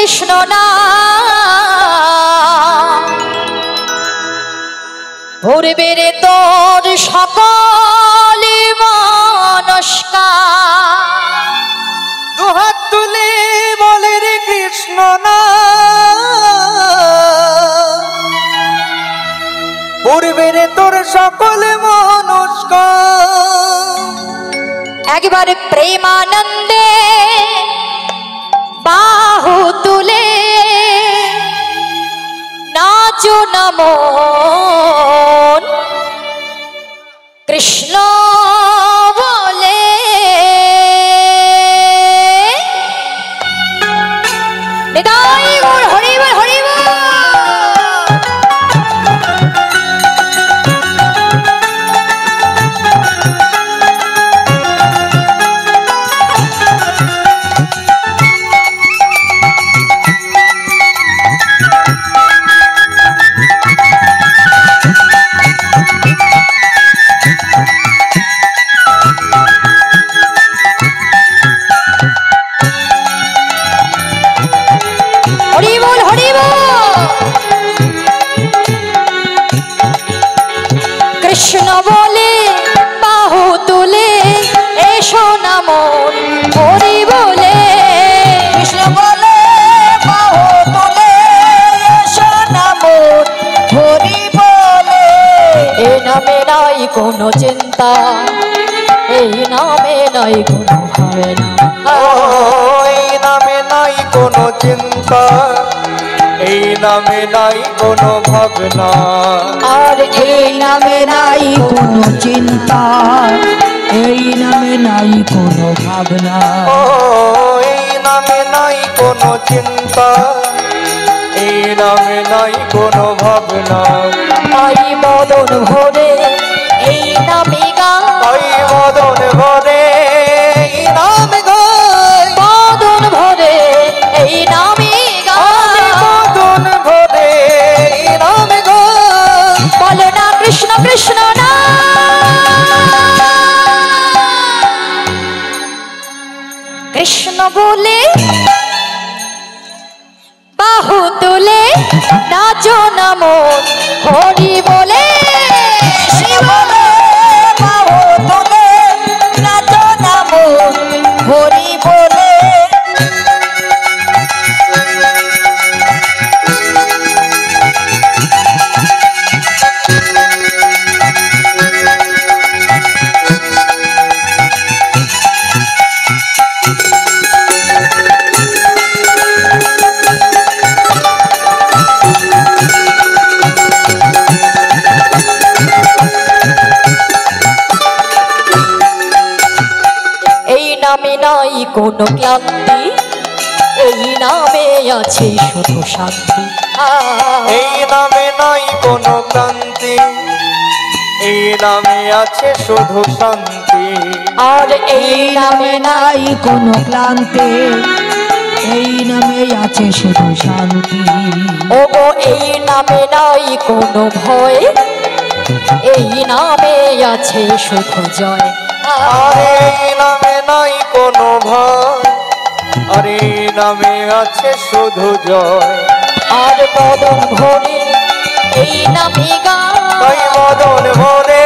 কৃষ্ণ না ভরবে রে তোর সকল মনস্কার। দুহাত তুলে বলে রে কৃষ্ণ না ভরবে রে তোর সকল মনস্কার। একবার প্রেমানন্দে বাহু তুলে নাচো না মন কৃষ্ণ বলে। নিতাই গৌর হরি বল হরি বল। কৃষ্ণ বলে বাহু তুলে এসো না মন হরি বলে। কৃষ্ণ বলে বাহু তুলে এসো না মন হরি বলে। এ নামে নাই কোনো চিন্তা এই নামে নাই কোনো ভাবনা। এই নামে নাই কোনো চিন্তা এই নামে নাই কোনো ভাবনা। আর এই নামে নাই কোনো চিন্তা এই নামে নাই কোনো ভাবনা। এই নামে নাই কোনো চিন্তা এই নামে নাই কোনো ভাবনা। তাই মদন ভরে এই নামে গান। তাই মদন ভরে এই নামে গাই। মদন ভরে এই নামে গান। মদন ভরে এই নামে গাই। বলো না কৃষ্ণ কৃষ্ণ না কৃষ্ণ বলে বাহু তুলে নাচো না মন হরি বলে। কৃষ্ণ বলে বাহু তুলে নাচো না মন হরি বলে। এই নামে নাই কোনো ক্লান্তি এই নামে আছে শুধু শান্তি। এই নামে নাই কোনো ক্লান্তি এই নামে আছে শুধু শান্তি। আর এই নামে নাই কোনো ক্লান্তি এই নামে আছে শুধু শান্তি। ওগো এই নামে নাই কোনো ভয় এই নামে আছে শুধু জয়। আরে এই নামে নাই কোনো ভয় আরে এই নামে আছে শুধু জয়। আর মদন ভরে এই নামে গান। তাই মদন ভরে